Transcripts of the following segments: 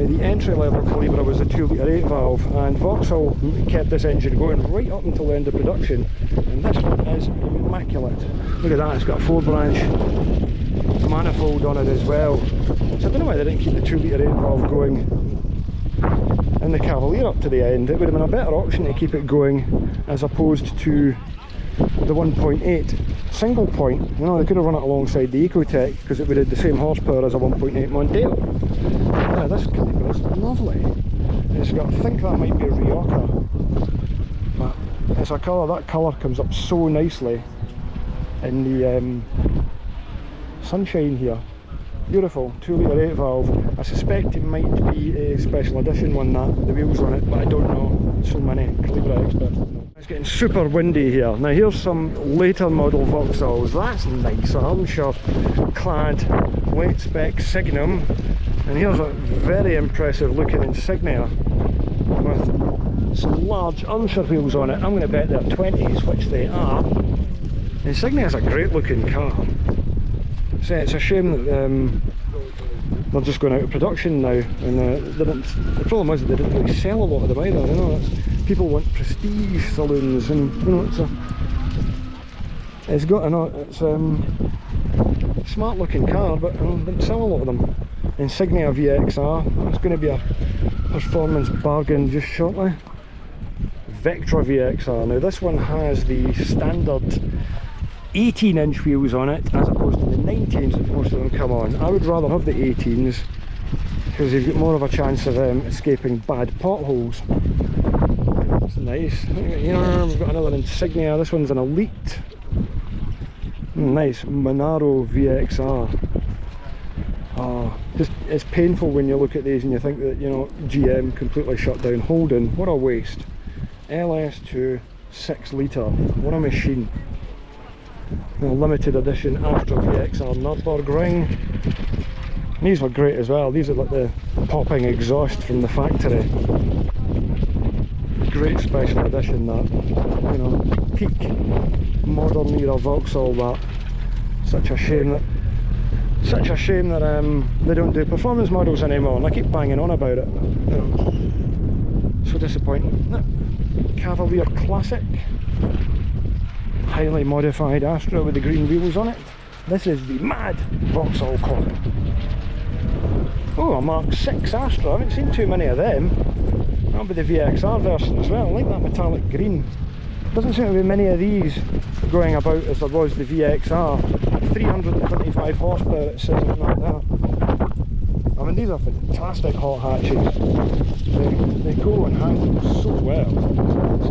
Now the entry-level Calibra was a 2-litre 8-valve, and Vauxhall kept this engine going right up until the end of production, and this one is immaculate. Look at that, it's got a 4-branch manifold on it as well. So I don't know why they didn't keep the 2-litre 8-valve going in the Cavalier up to the end. It would have been a better option to keep it going as opposed to the 1.8 single point. You know, they could have run it alongside the Ecotec because it would have the same horsepower as a 1.8 Mondeo. Yeah, this Calibra is lovely. It's got, I think that might be a Rioja, but it's a colour, that colour comes up so nicely in the sunshine here. Beautiful, 2-litre 8-valve. I suspect it might be a special edition one, that the wheels on it, but I don't know. So many Calibra experts. It's getting super windy here. Now here's some later model Vauxhalls. That's nice, I'm sure. Clad late spec Signum, and here's a very impressive looking Insignia with some large Unsure wheels on it. I'm going to bet they're 20s, which they are. Insignia is a great looking car. So it's a shame that they're just going out of production now, and the problem is that they didn't really sell a lot of them either. You know, people want prestige saloons, and you know, it's got it's a smart looking car, but didn't sell a lot of them. Insignia VXR, that's going to be a performance bargain just shortly. Vectra VXR, now this one has the standard 18-inch wheels on it as opposed to the 19s that most of them come on. I would rather have the 18s because you've got more of a chance of escaping bad potholes. That's nice. You know, we've got another Insignia. This one's an Elite. Nice Monaro VXR. Just it's painful when you look at these and you think that, you know, GM completely shut down Holden. What a waste. LS2 6-litre. What a machine. The limited edition Astra VXR Nürburgring. These were great as well. These are like the popping exhaust from the factory. Great special edition, that. You know, peak modern era Vauxhall, that. Such a shame that they don't do performance models anymore, and I keep banging on about it. You know, so disappointing. Cavalier Classic. Highly modified Astra with the green wheels on it. This is the mad Vauxhall Corp. Oh, a Mark 6 Astra. I haven't seen too many of them. That'll be the VXR version as well. I like that metallic green. Doesn't seem to be many of these going about as there was the VXR. 325 horsepower it says on that there. I mean, these are fantastic hot hatches. They go and handle so well. It's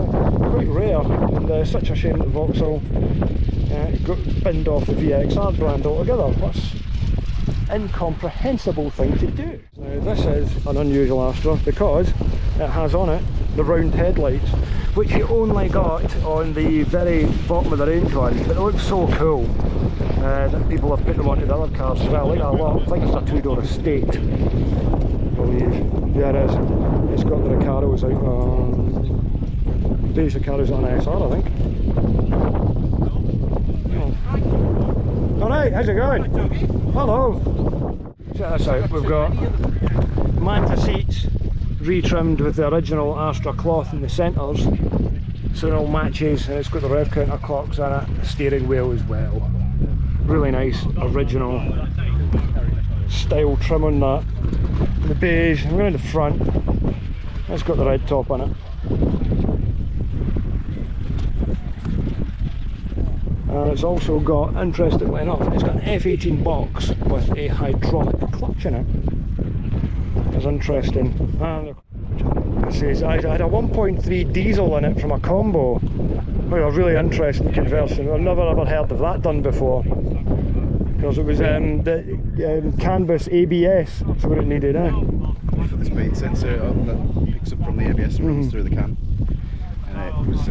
quite rare, and such a shame that Vauxhall got binned off the VXR brand altogether. What's incomprehensible thing to do. Now this is an unusual Astra because it has on it the round headlights, which you only got on the very bottom of the range one, but it looks so cool that people have put them onto the other cars as well. Look at that lot. I think it's a 2-door estate, I believe. Yeah, it is. It's got the Recaros out. Base Recaros on SR, I think. Alright, how's it going? Hello! Check this out, we've got Manta seats retrimmed with the original Astra cloth in the centres, so it all matches, and it's got the rev counter clocks in it, the steering wheel as well. Really nice, original style trim on that. And the beige, I'm going to the front, it's got the red top on it. And it's also got, interestingly enough, it's got an F18 box with a hydraulic clutch in it. That's interesting. And it says I had a 1.3 diesel in it from a combo. Well, a really interesting conversion. I've never ever heard of that done before. Because it was the canvas ABS, that's what it needed, eh? For the speed sensor that picks up from the ABS and runs through the can. And it was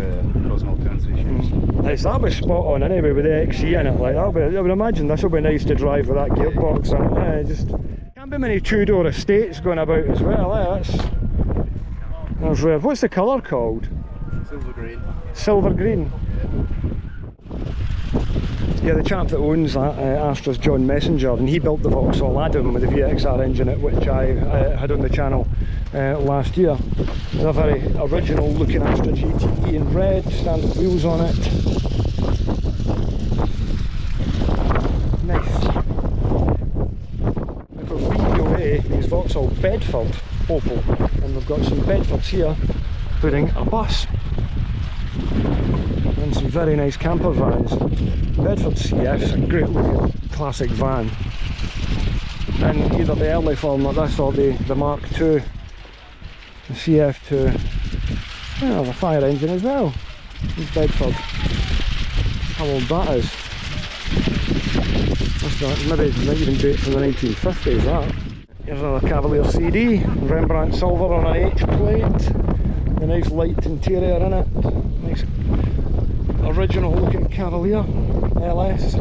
causing all kinds of issues. Nice, that was spot on anyway with the XE in it. Like, I would imagine this will be nice to drive with that gearbox in it. Just can't be many 2-door estates going about as well. That's rare. What's the colour called? Silver green. Silver green. Yeah, the chap that owns that Astra's John Messenger, and he built the Vauxhall Aerodrome with the VXR engine, at which I had on the channel last year. A very original looking Astra GTE in red, standard wheels on it. Nice. Because VBOA means Vauxhall Bedford Opel, and we've got some Bedfords here putting a bus. And some very nice camper vans. Bedford CF's a great looking classic van. And either the early form like this or the Mark II, the CF2. Well, the fire engine as well. It's Bedford. How old that is. That's not, maybe it might even date from the 1950s, that. Here's another Cavalier CD. Rembrandt silver on an H plate. A nice light interior in it. Nice original looking Cavalier LS.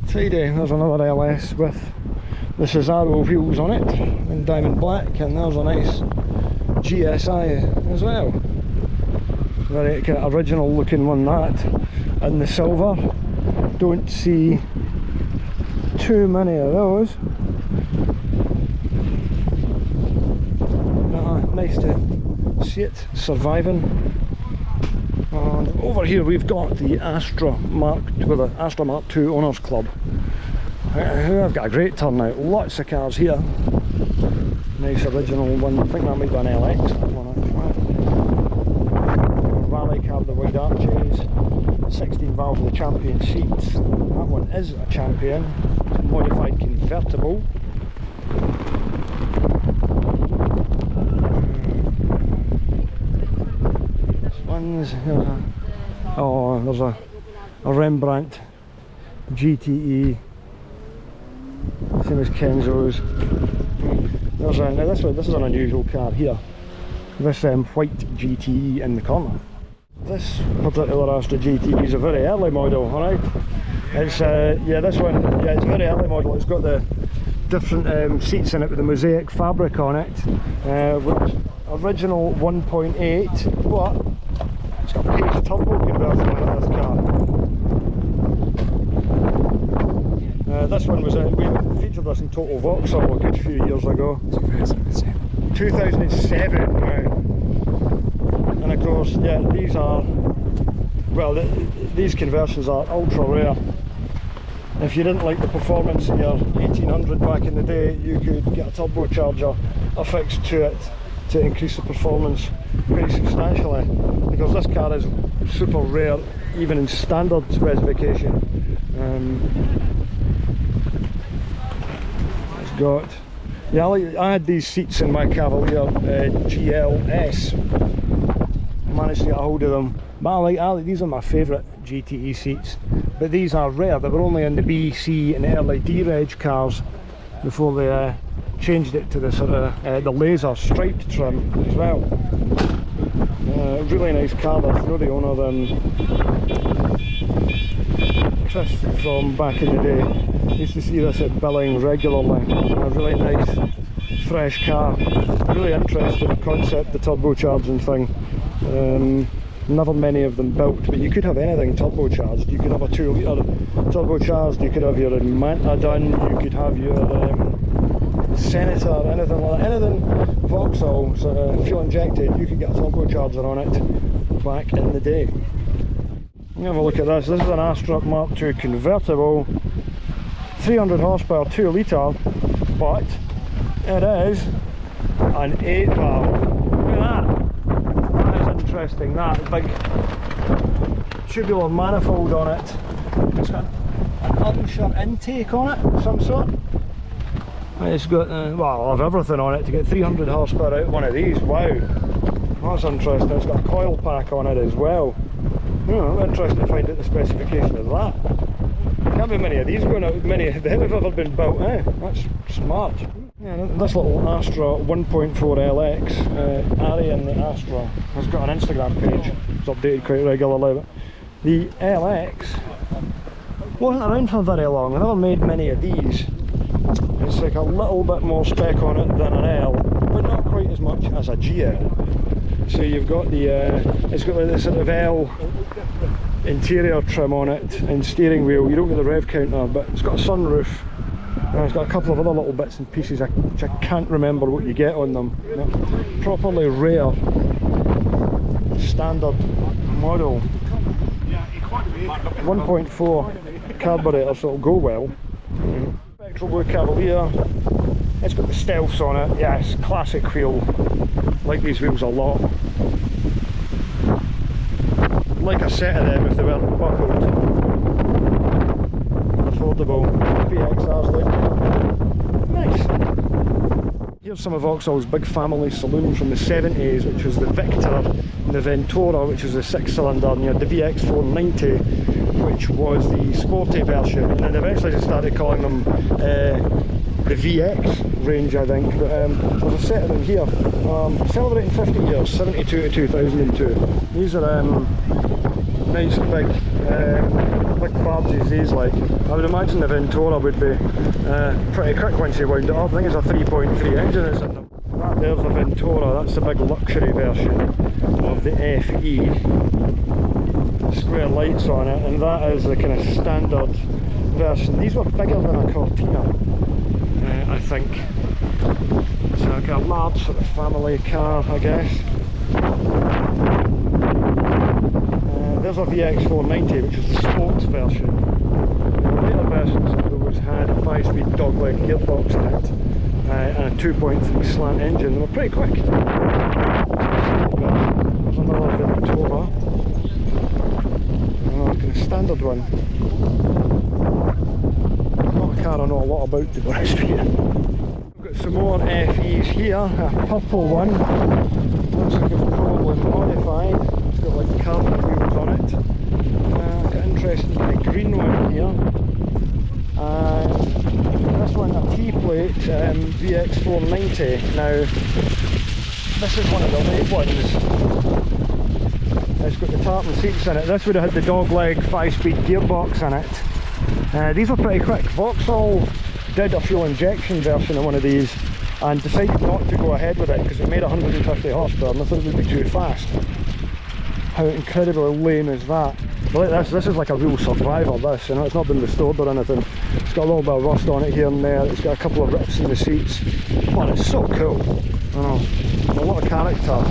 Tidy. There's another LS with the Cesaro wheels on it in diamond black, and there's a nice GSI as well. Very kind of original looking one, that, and the silver. Don't see too many of those. Nice to see it surviving. And over here we've got the Astra Mark II Owners Club, who have got a great turnout. Lots of cars here. Nice original one. I think that might be an LX, that one actually. Rally car, the wide arches. 16 valve with the champion seats. That one is a champion. It's a modified convertible. Oh, there's a Rembrandt GTE, same as Kenzo's. There's now this is an unusual car here. This white GTE in the corner. This particular Astra GTE is a very early model, alright? It's yeah, this one, yeah, it's a very early model. It's got the different seats in it with the mosaic fabric on it, which original 1.8, but it's got a Page turbo conversion in this car. This one was we featured this in Total Vauxhall a good few years ago. 2007. And of course, yeah, these are, well, these conversions are ultra rare. If you didn't like the performance in your 1800 back in the day, you could get a turbocharger affixed to it to increase the performance pretty substantially, because this car is super rare even in standard specification. It's got, yeah, I had these seats in my Cavalier GLS, managed to get a hold of them, but I like these are my favourite GTE seats, but these are rare. They were only in the B, C and early D-Reg cars before they changed it to the sort of the laser striped trim as well. Really nice car. There's no the owner Chris from back in the day. Used to see this at Billing regularly. A really nice fresh car. Really interesting concept, the turbocharging thing. Never many of them built, but you could have anything turbocharged. You could have a 2 litre turbocharged, you could have your Manta done, you could have your Senator, anything like that, anything Vauxhall fuel injected, you could get a turbocharger on it back in the day. Have a look at this. This is an Astra Mark II convertible, 300 horsepower, 2 litre, but it is an 8 valve. Look at that. That is interesting. That big tubular manifold on it. It's got an unsure intake on it of some sort. It's got, well, I'll have everything on it to get 300 horsepower out of one of these. Wow, that's interesting. It's got a coil pack on it as well. Oh, interesting to find out the specification of that. Can't be many of these going out, many of them have ever been built, eh? That's smart. Yeah, this little Astra 1.4 LX, Ari in the Astra, has got an Instagram page. It's updated quite regularly. But the LX wasn't around for very long. I never made many of these. It's like a little bit more spec on it than an L, but not quite as much as a GL. So you've got the, it's got like the sort of L interior trim on it and steering wheel. You don't get the rev counter, but it's got a sunroof. And it's got a couple of other little bits and pieces which I can't remember what you get on them. Properly rare, standard model. 1.4 carburetor, so it'll go well. Spectral Blue Cavalier. It's got the stealths on it. Yeah, it's classic wheel. Like these wheels a lot. Like a set of them if they weren't buckled. Affordable. VXR's like nice. Here's some of Vauxhall's big family saloons from the 70s, which was the Victor and the Ventura, which was the 6-cylinder, and you had the VX490, which was the sporty version, and then eventually they started calling them the VX range, I think. But there's a set of them here, celebrating 50 years, 72 to 2002. These are nice big barges, these like. I would imagine the Ventura would be pretty quick once you wound it up. I think it's a 3.3 engine that's in them. That there's the Ventura, that's the big luxury version of the FE. Square lights on it, and that is the kind of standard version. These were bigger than a Cortina, I think. So like a large sort of family car, I guess. There's a VX490, which is the sports version. The later versions of those had a 5-speed dogleg gearbox in it, and a 2.3 slant engine. They were pretty quick. There's another Ventura. Kind of standard one. Not a car I know a lot about, to be honest with you. We've got some more FEs here. A purple one. Looks like it's probably modified. It's got like carbon wheels on it. Got an interesting kind of green one here. And this one, a T-plate VX490. Now, this is one of the late ones. It's got the tartan seats in it. This would have had the dogleg 5-speed gearbox in it. These are pretty quick. Vauxhall did a fuel injection version of one of these and decided not to go ahead with it because it made 150 horsepower and I thought it would be too fast. How incredibly lame is that? But like this is like a real survivor, this, you know, it's not been restored or anything. It's got a little bit of rust on it here and there, it's got a couple of rips in the seats. But it's so cool. I know, a lot of character.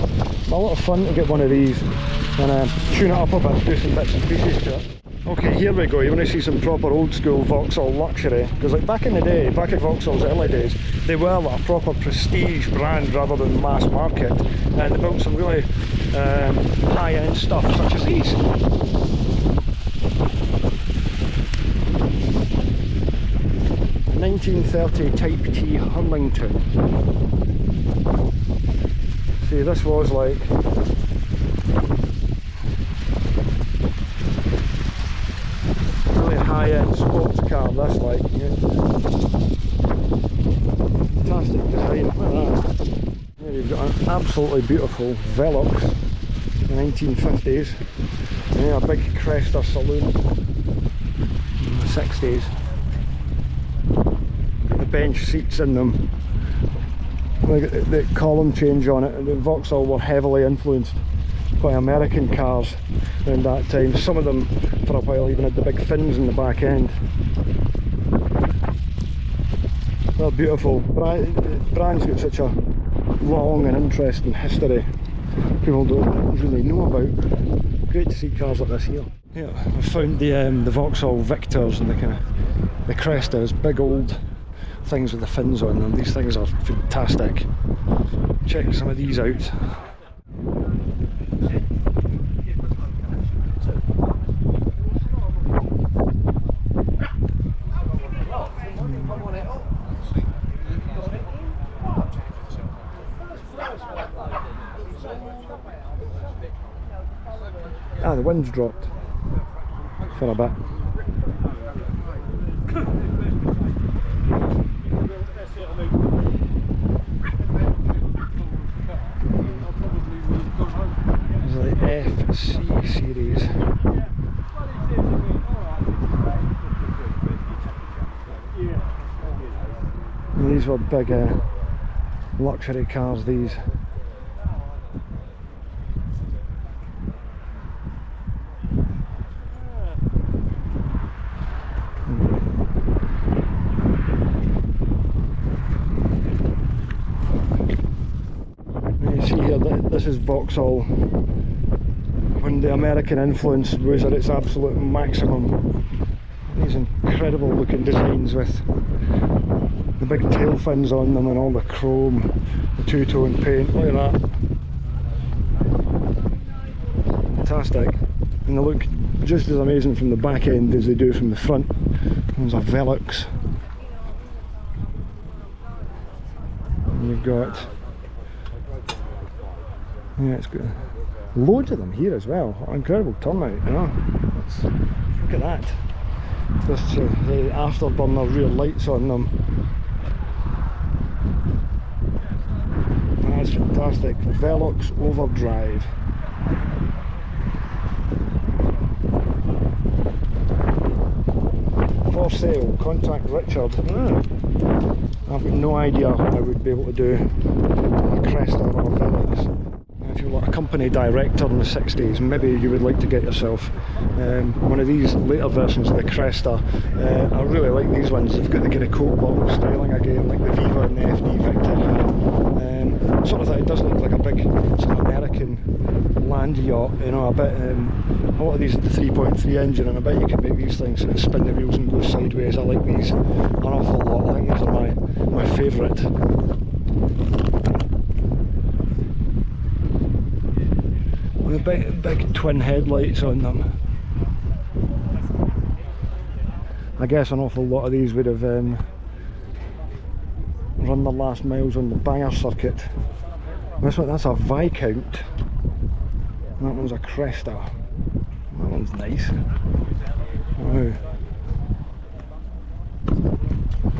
A lot of fun to get one of these and tune it up a bit, do some bits and pieces to it. Okay, here we go. You want to see some proper old school Vauxhall luxury, because like back in the day, back in Vauxhall's early days, they were like a proper prestige brand rather than mass market, and they built some really high-end stuff such as these. A 1930 Type T Hurlington. See, this was like high-end sports car, this like, yeah. Fantastic design, look at that. Here you've got an absolutely beautiful Velox, the 1950s, and yeah, a big Cresta saloon in the 60s. The bench seats in them, look at the column change on it, and the Vauxhall were heavily influenced by American cars around that time. Some of them for a while even had the big fins in the back end. They're beautiful. The brand's got such a long and interesting history people don't really know about. Great to see cars like this here. Yeah, I found the Vauxhall Victors and the kind of the Crestas, big old things with the fins on them. These things are fantastic. Check some of these out. Ah, the wind's dropped for a bit. There's the FC series. And these were big luxury cars, these. is Vauxhall when the American influence was at its absolute maximum. These incredible looking designs with the big tail fins on them and all the chrome, the two-tone paint, look at that. Fantastic. And they look just as amazing from the back end as they do from the front. There's a Velux. And you've got, yeah, it's got loads of them here as well. Incredible turnout, you know. Look at that. There's the afterburner rear lights on them. That's fantastic. Velux Overdrive. For sale, contact Richard. I've got no idea how I would be able to do a Cresta or a Velux. If you were a company director in the 60s, maybe you would like to get yourself one of these later versions of the Cresta. I really like these ones. They've got the kind of coat bottle styling again, like the Viva and the FD Victor had. Sort of that, it does look like a big sort of American land yacht, you know, a bit. A lot of these are the 3.3 engine, and I bet you can make these things sort of spin the wheels and go sideways. I like these an awful lot. I think these are my favourite. With big twin headlights on them. I guess an awful lot of these would have run the last miles on the Banger circuit. That's a Viscount. That one's a Cresta. That one's nice. Wow.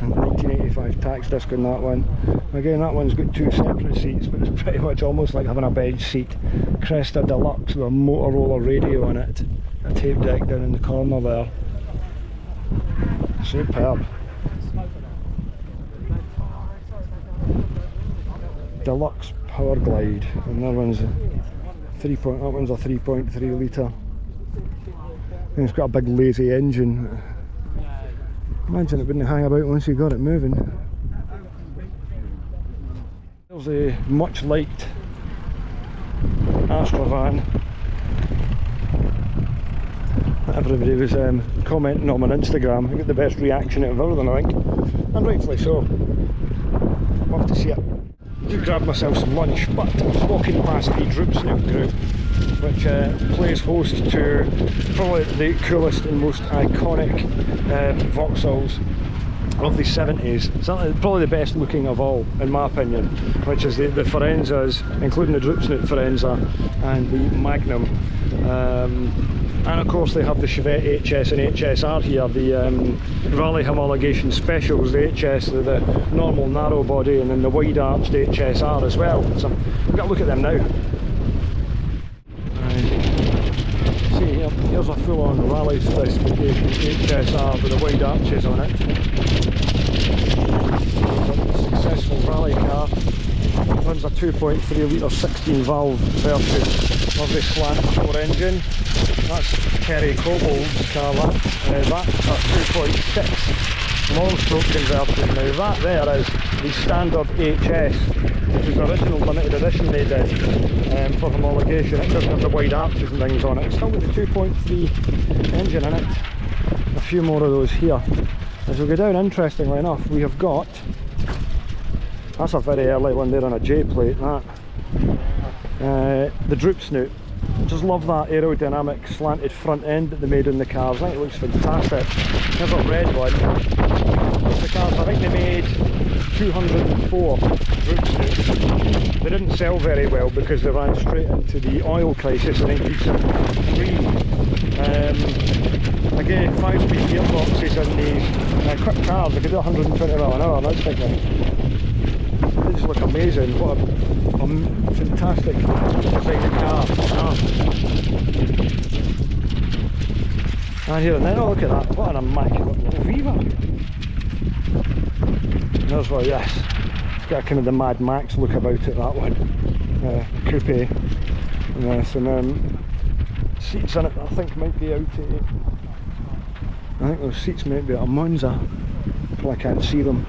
And 1985 tax disc on that one. Again, that one's got two separate seats, but it's pretty much almost like having a bench seat. Cresta Deluxe with a Motorola radio on it. A tape deck down in the corner there. Superb. Deluxe Power Glide, and that one's a 3.3 litre. And it's got a big lazy engine. Imagine it wouldn't hang about once you got it moving. There's a much liked Astra van. Everybody was commenting on Instagram. I got the best reaction out of everything, I think, and rightfully so. Love to see it. I did grab myself some lunch, but I was walking past the Droop Snoop group, which plays host to probably the coolest and most iconic Vauxhalls of the 70s. It's probably the best looking of all, in my opinion, which is the Firenzas, including the Droop Snoop Firenza and the Magnum. And of course they have the Chevette HS and HSR here, the Rally Homologation Specials, the HS, the normal narrow body, and then the wide arched HSR as well. So we've got to look at them now. See here, here's a full-on rally specification HSR with the wide arches on it. Successful rally car. It runs a 2.3 litre 16 valve version of the slant 4 engine. That's Terry Cobol's car, that's a 2.6 long stroke conversion. Now that there is the standard HS, which is the original limited edition they did for homologation. It doesn't have the wide arches and things on it. It's still got the 2.3 engine in it. A few more of those here. As we go down, interestingly enough, we have got, that's a very early one there on a J plate, that. The Droop Snoop. Just love that aerodynamic slanted front end that they made in the cars. I think it looks fantastic. There's a red one. The cars, I think they made 204 Droop Snoops. They didn't sell very well because they ran straight into the oil crisis in 1973. Again, 5-speed gearboxes in these quick cars. They could do 120 miles an hour, that's thinking. They just look amazing. What a fantastic design car. And here and then, oh look at that, what an immaculate little Viva. And there's one, yes, it's got a kind of the Mad Max look about it, that one. Coupe. Yes, and then seats in it I think might be out at, I think those seats might be at a Monza. Probably can't see them.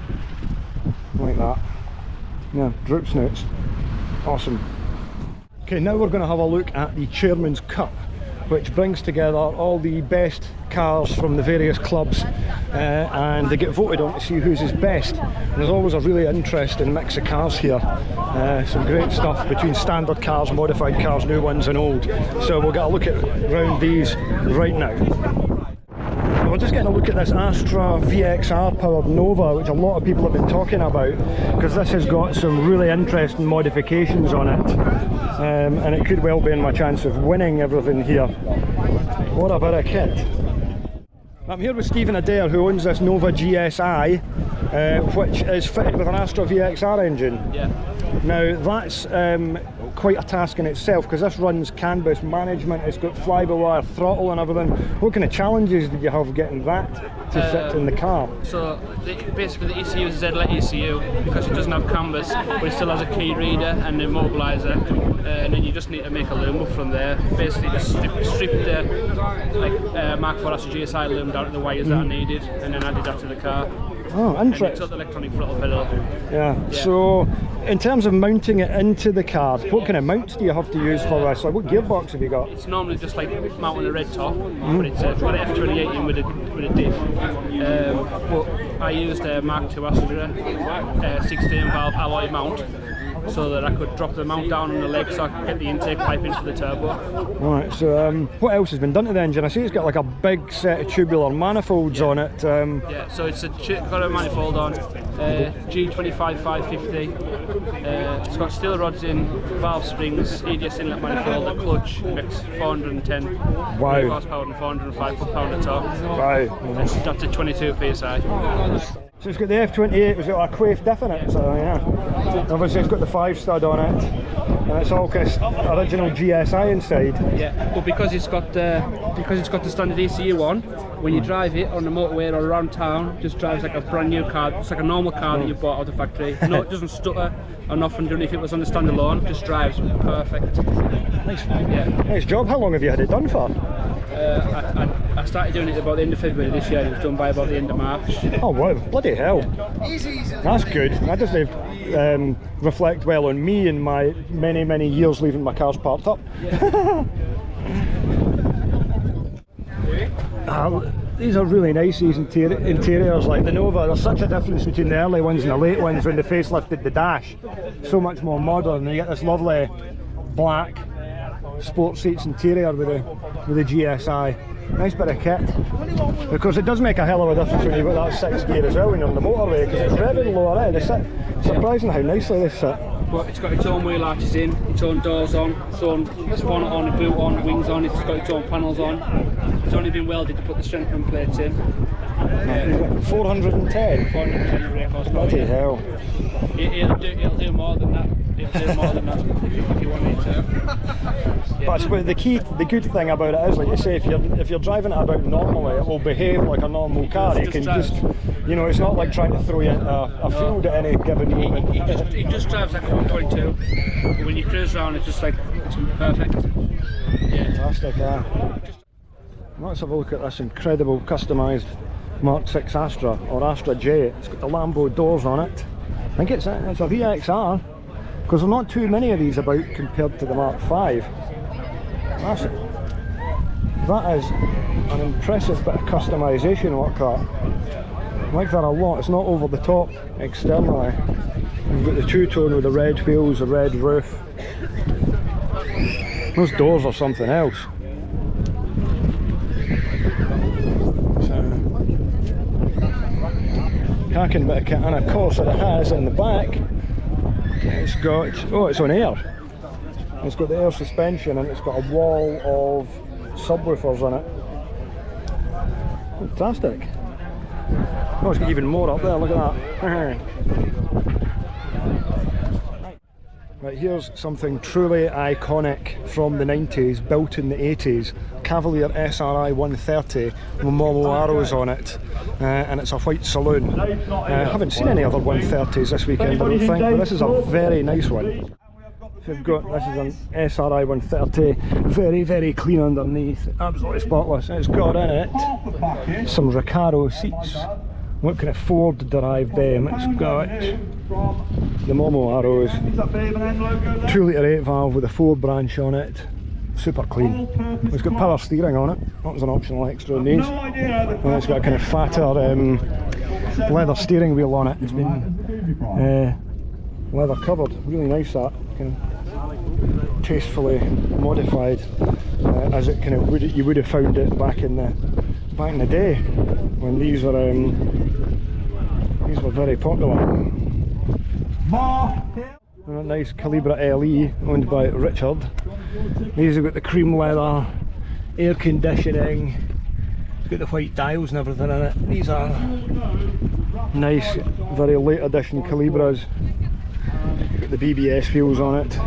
Like that. Yeah, Droop Snoops. Awesome. Okay, now we're going to have a look at the Chairman's Cup, which brings together all the best cars from the various clubs, and they get voted on to see whose is best. And there's always a really interesting mix of cars here. Some great stuff between standard cars, modified cars, new ones and old. So we'll get a look at around these right now. We're just getting a look at this Astra VXR powered Nova, which a lot of people have been talking about, because this has got some really interesting modifications on it, and it could well be in my chance of winning everything here. What a bit of kit. I'm here with Stephen Adair, who owns this Nova GSI, which is fitted with an Astra VXR engine. Yeah. Now that's quite a task in itself, because this runs CAN bus management, it's got fly-by-wire throttle and everything. What kind of challenges did you have getting that to fit in the car? So basically the ECU is a Z-Let ECU, because it doesn't have CAN bus, but it still has a key reader and an immobiliser, and then you just need to make a loom up from there. Basically just strip the Mark IV Astra GSI loom down to the wires that are needed, and then added that to the car. Oh, interesting. And it's got the electronic throttle pedal. Yeah. So in terms of mounting it into the car, what kind of mounts do you have to use for this? Like, what gearbox have you got? It's normally just like mounting a red top, but it's got an F28 in with a diff. But I used a Mark II Astra 16 valve alloy mount, so that I could drop the mount down on the leg so I could get the intake pipe into the turbo. Right, so what else has been done to the engine? I see it's got like a big set of tubular manifolds on it. Yeah, so it's got a manifold on, G25 550, it's got steel rods in, valve springs, EDS inlet manifold, a clutch, makes 410 wow. horsepower and 405 foot-pound of torque. Wow. That's at 22 psi. So it's got the F28, was it a Quaife diff in it? So yeah. Obviously it's got the 5 stud on it, and it's all kind of original GSI inside. Yeah, but because it's got the standard ECU on, when you drive it on the motorway or around town, it just drives like a brand new car. It's like a normal car that you bought out of the factory. No, it doesn't stutter or nothing. Even if it was on the standalone, it just drives perfect. Nice. Yeah. Nice job. How long have you had it done for? I started doing it about the end of February this year, and it was done by about the end of March. Oh wow, bloody hell. That's good. That doesn't reflect well on me and my many years leaving my cars parked up. Yeah. These are really nice, these interiors. Like the Nova, there's such a difference between the early ones and the late ones when they facelifted the dash. So much more modern, and you get this lovely black sports seats interior with the GSI. Nice bit of kit. Because it does make a hell of a difference when you've got that 6th gear as well when you're on the motorway, because it's revving lower end. It's surprising how nicely they sit. But it's got its own wheel arches in, its own doors on, its own bonnet on, a boot on, wings on, it's got its own panels on. It's only been welded to put the strengthening plates in. 410? 410 brake horsepower. Bloody hell. It'll do more than that. It'll do more than that if you want it to. Yeah. But the good thing about it is, like you say, if you're driving it about normally, it will behave like a normal car. You can just, you know, it's not like trying to throw you into a field at any given moment. It just drives like a 1.2, but when you cruise around, it's just like, it's perfect. Yeah. Fantastic, yeah. Let's have a look at this incredible customised Mark VI Astra, or Astra J. It's got the Lambo doors on it. I think it's a VXR, because there are not too many of these about compared to the Mark V. That is an impressive bit of customisation work, that. I like that a lot. It's not over the top externally. You've got the two-tone with the red wheels, the red roof. Those doors are something else. Cracking bit of kit, and of course it has in the back, it's got, oh, it's on air. It's got the air suspension, and it's got a wall of subwoofers on it. Fantastic. Oh, it's got even more up there, look at that. Right, here's something truly iconic from the 90s, built in the 80s. Cavalier SRI 130 with Marlowe arrows on it, and it's a white saloon. I haven't seen any other 130s this weekend, I don't think, but this is a very nice one. So we've got, this is an SRI 130, very clean underneath, absolutely spotless. It's got in it some Recaro seats what kind of Ford derived them. It's got the Momo arrows, 2 litre 8 valve with a 4 branch on it, super clean. It's got power steering on it, that was an optional extra in these. And it's got a kind of fatter leather steering wheel on it. It's been leather covered, really nice that, kind of tastefully modified, as it kind of you would have found it back in the day when these were very popular. And a nice Calibra LE owned by Richard. These have got the cream leather, air conditioning, it's got the white dials and everything in it. These are nice, very late edition Calibras. Got the BBS wheels on it.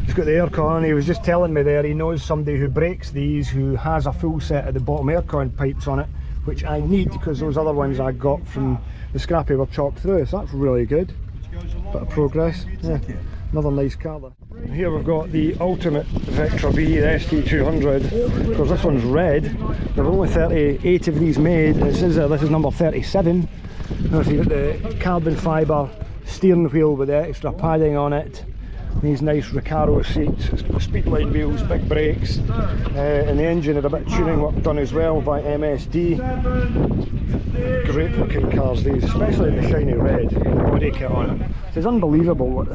It's got the aircon. He was just telling me there he knows somebody who breaks these who has a full set of the bottom aircon pipes on it, which I need because those other ones I got from the scrappy were chopped through, so that's really good. Bit of progress. Yeah. Another nice car there. Here we've got the ultimate Vectra B, the ST200. Because this one's red. There are only 38 of these made. This is number 37. So you've got the carbon fibre steering wheel with the extra padding on it. These nice Recaro seats, speedline wheels, big brakes, and the engine had a bit of tuning work done as well by MSD. Great looking cars these, especially in the shiny red, the body kit on it. It's unbelievable what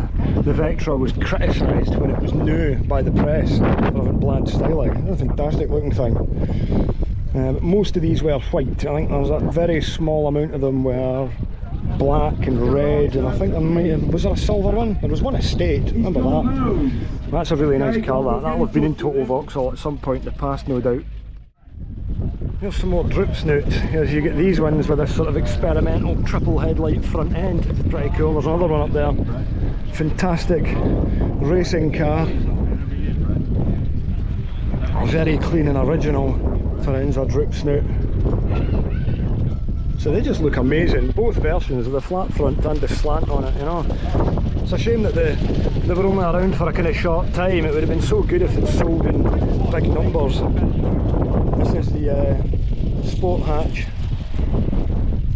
the Vectra was criticised when it was new by the press for having bland styling. It's a fantastic looking thing. Most of these were white. I think there was a very small amount of them were black and red, and I think was there a silver one? There was one estate, remember that? That's a really nice car that. That'll have been in total Vauxhall at some point in the past, no doubt. Here's some more droop snoots. Here's, you get these ones with this sort of experimental triple headlight front end. It's pretty cool. There's another one up there. Fantastic racing car. Very clean and original Firenza droop snoot. So they just look amazing, both versions of the flat front and the slant on it, you know. It's a shame that they were only around for a kind of short time. It would have been so good if it sold in big numbers. This is the sport hatch.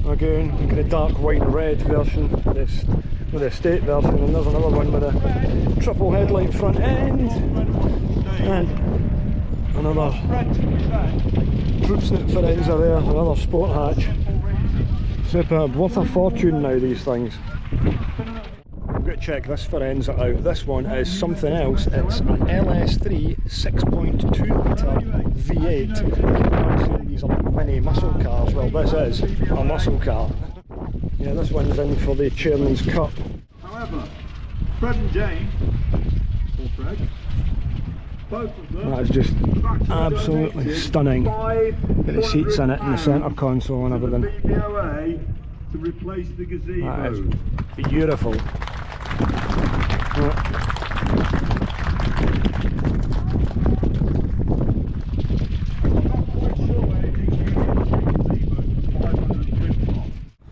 Again, kind of dark wine red version with the estate version, and there's another one with a triple headlight front end. And another droop snoot Firenza there, another sport hatch. Superb, worth a fortune now, these things. I'm going to check this Firenza out. This one is something else. It's an LS3 6.2 litre V8. These are mini muscle cars. Well, this is a muscle car. Yeah, this one's in for the Chairman's Cup. However, Fred and Jane, or Fred, both of them, that is just absolutely stunning. Got the seats in it and the centre console and everything. VBOA to replace the gazebo. That is beautiful.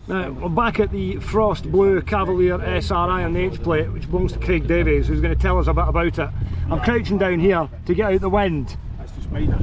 Now, we're back at the Frost Blue Cavalier SRI on the H plate, which belongs to Craig Davies, who's going to tell us a bit about it. I'm crouching down here to get out the wind. That's just made that.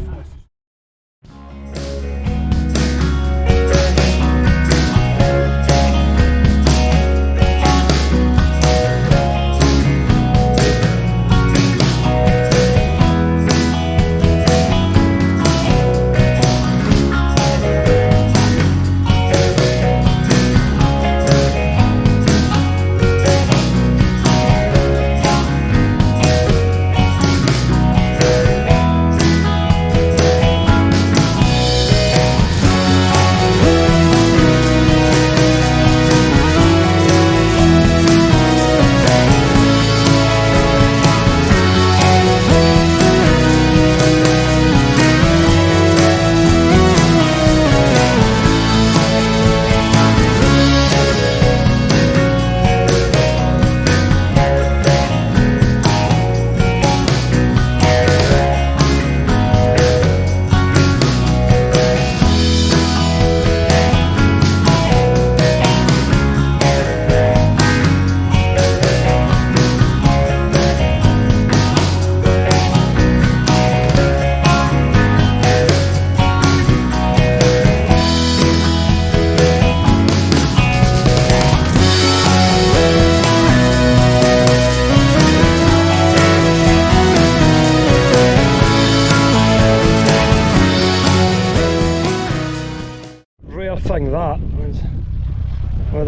with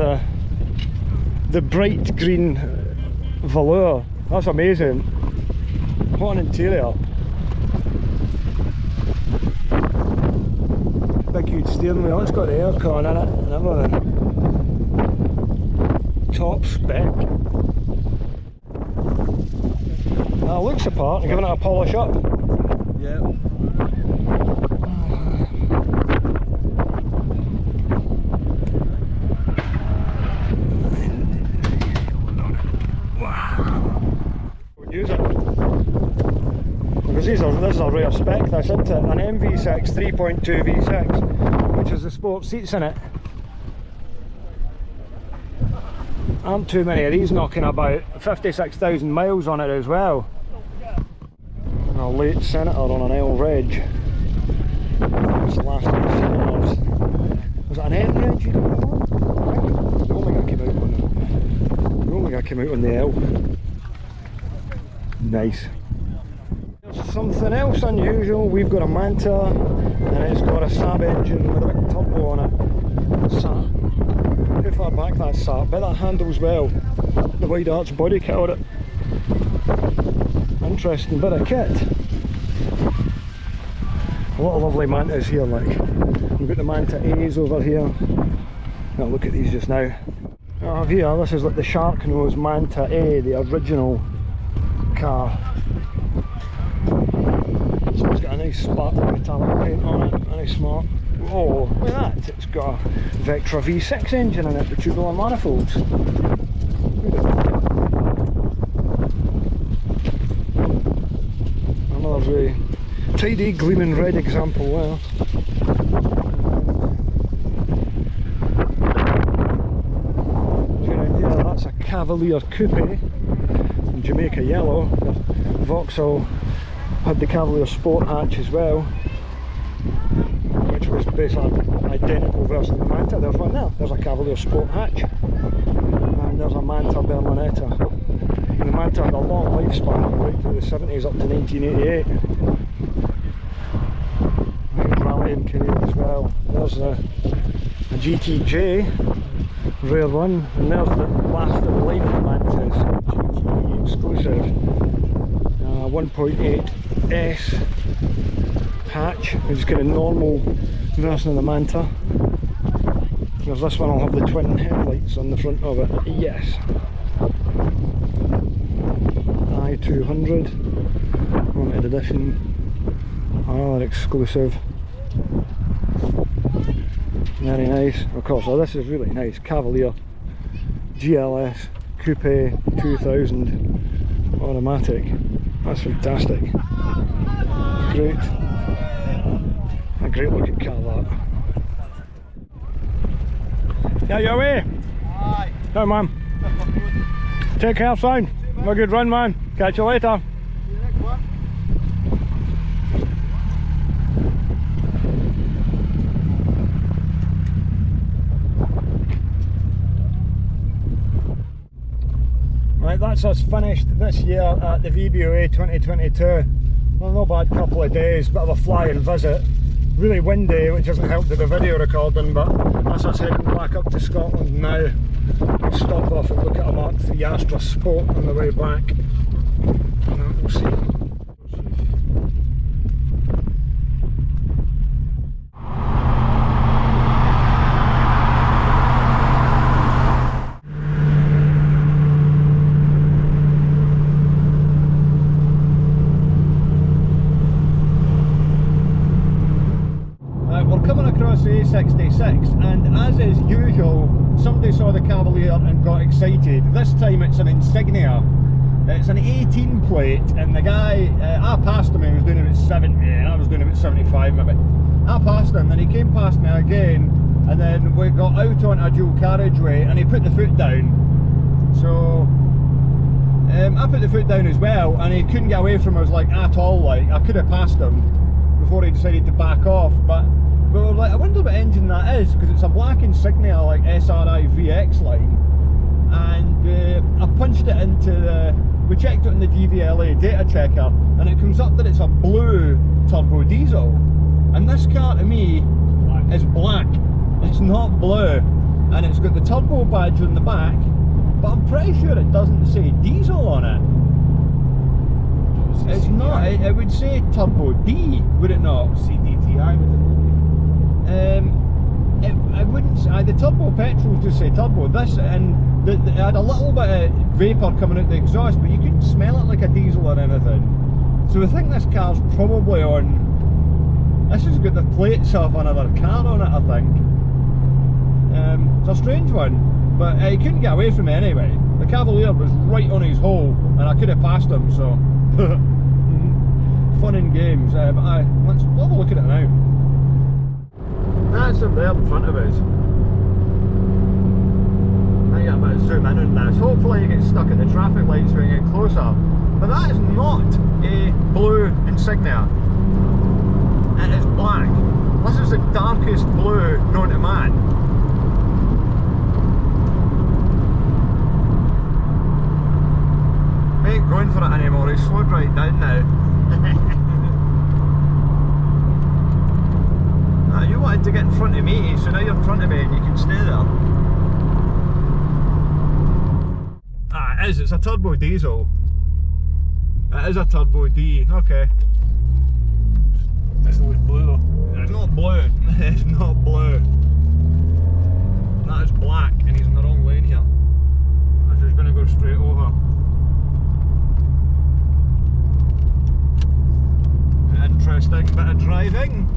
the bright green velour. That's amazing. What an interior. Big huge steering wheel. It's got the aircon in it and everything. Top spec. That looks the part. Giving it a polish up. Yeah. Use it because this is a rare spec, this, isn't it? An MV6 3.2 V6, which is the sport seats in it. Aren't too many of these knocking about. 56,000 miles on it as well. And a late Senator on an L Reg. It's the last of the Senators. Was it an N Reg you got it on? The only guy came out on the L. Nice. There's something else unusual. We've got a Manta and it's got a Saab engine with a big turbo on it. Saab. How far back that's Saab, but that handles well. The wide arch body kit on it. Interesting bit of kit. A lot of lovely Mantas here, like. We've got the Manta A's over here. Now look at these just now. I have here, this is like the Shark Nose Manta A, the original car. So it's got a nice sparkly metallic paint on it, very smart. Oh, look at that, it's got a VXR V6 engine in it with tubular manifolds. Another very tidy gleaming red example there. That's a Cavalier Coupe in Jamaica yellow. The Vauxhall had the Cavalier Sport hatch as well, which was basically an identical version of the Manta. There's one there, there's a Cavalier Sport hatch, and there's a Manta Berlinetta. And the Manta had a long lifespan, right through the 70s up to 1988. Rallying career as well. There's a GTJ, rare one, and there's the last of the line of the Mantas, GTE exclusive. 1.8S hatch, it's got a normal version of the Manta. There's this one, I'll have the twin headlights on the front of it, yes. I200, limited edition, another exclusive. Very nice. Of course, so this is really nice. Cavalier GLS Coupe 2000 automatic. That's fantastic. Great. A great looking car that. Yeah, you away? Aye. Come on. Take care, son. Have a good run, man. Catch you later. Right, that's us finished this year at the VBOA 2022. Well, no bad couple of days, bit of a flying visit. Really windy, which hasn't helped with the video recording, but that's us heading back up to Scotland now. We'll stop off and look at a Mark III Astra Sport on the way back. And we'll see. The A66, and as is usual, somebody saw the Cavalier and got excited. This time it's an Insignia. It's an 18 plate, and the guy, I passed him, he was doing about 70, and I was doing about 75 maybe. I passed him, then he came past me again, and then we got out onto a dual carriageway, and he put the foot down. So I put the foot down as well, and he couldn't get away from us like at all. Like, I could have passed him before he decided to back off, but we were like, I wonder what engine that is, because it's a black Insignia, like SRI VX line, and I punched it into the, we checked it in the DVLA data checker, and it comes up that it's a blue turbo diesel, and this car to me is black, it's not blue. and it's got the turbo badge on the back, but I'm pretty sure it doesn't say diesel on it. It's not. It would say turbo D, would it not? CDTI with it. It wouldn't. The turbo petrol just say turbo. This and it had a little bit of vapour coming out the exhaust, but you couldn't smell it like a diesel or anything. So I think this car's probably on. This has got the plates of another car on it, I think. It's a strange one, but he couldn't get away from me anyway. The Cavalier was right on his hole, and I could have passed him. So fun and games. But let's have a look at it now. That's him there in front of us. I get a bit of zoom in on this. Hopefully you get stuck at the traffic lights when you get closer. But that is not a blue insignia. It is black. This is the darkest blue known to man. I ain't going for it anymore, he's slowed right down now. You wanted to get in front of me, so now you're in front of me and you can stay there. It is, it's a turbo diesel. It is a turbo D, okay. Doesn't look blue though. It's not blue, it's not blue. That is black and he's in the wrong lane here. So he's going to go straight over. Interesting bit of driving.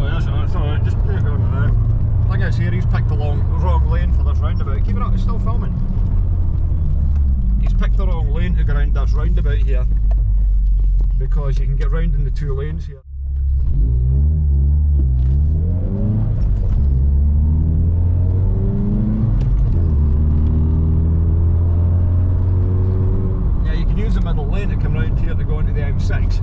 That's alright, just take it on now. I guess here he's picked the wrong lane for this roundabout. Keep it up, it's still filming. He's picked the wrong lane to go around this roundabout here, because you can get round in the two lanes here. Yeah, you can use the middle lane to come round here to go into the M6.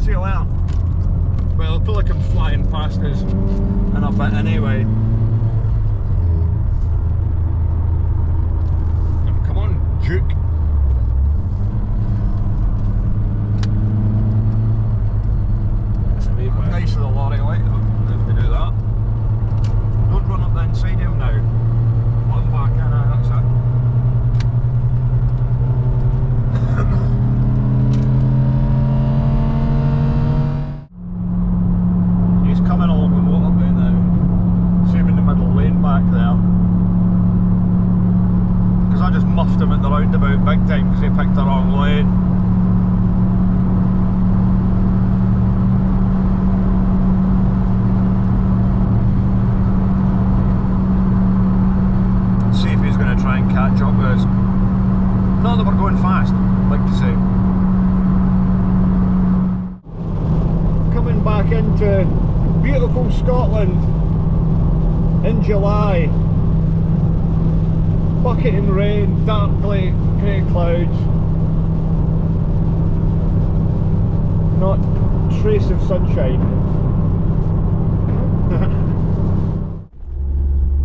See you later. Well, it'll probably come flying past us in a bit anyway. Come on, Duke. That's a wee bit. Nice of the lorry light if they do that. Don't run up the inside of him now. Let him back in, that's it. He's coming along the motorway now. Same in the middle lane back there. Because I just muffed him at the roundabout big time because he picked the wrong lane. Let's see if he's going to try and catch up with us. Not that we're going fast, I'd like to say. Coming back into beautiful Scotland in July. Bucketing rain, dark grey clouds. Not a trace of sunshine.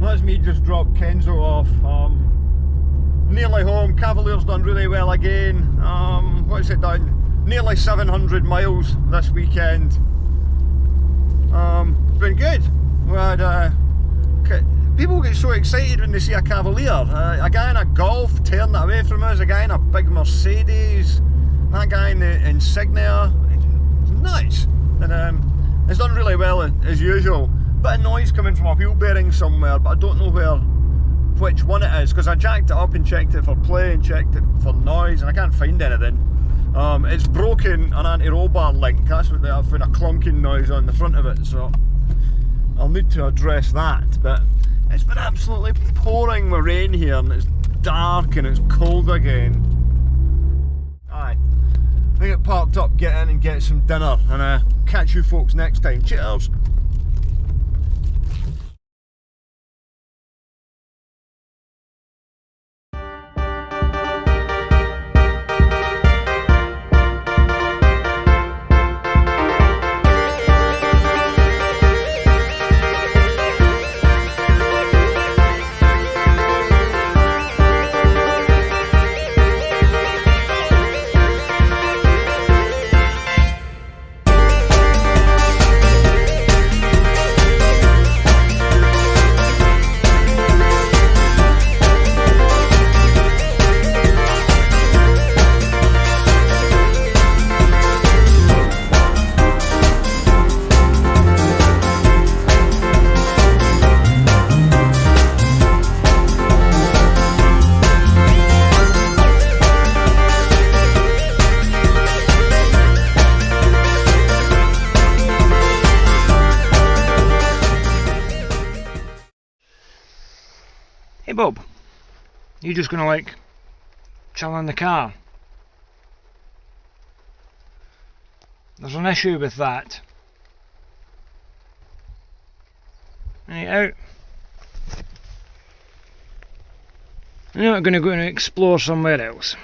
That's me just dropped Kenzo off. Nearly home. Cavalier's done really well again. What's it done? Nearly 700 miles this weekend. It's been good. We had, people get so excited when they see a Cavalier. A guy in a Golf tearing it away from us, a guy in a big Mercedes, that guy in the Insignia. It's nuts. And it's done really well as usual. Bit of noise coming from a wheel bearing somewhere, but I don't know which one it is, because I jacked it up and checked it for play and checked it for noise and I can't find anything. It's broken an anti-roll bar link. That's what I've found, a clunking noise on the front of it, so I'll need to address that. But it's been absolutely pouring with rain here and it's dark and it's cold again. Aye, I get parked up, get in and get some dinner, and catch you folks next time. Cheers! Bob, you just gonna like chill in the car? There's an issue with that. Right out. I'm not going to go and explore somewhere else.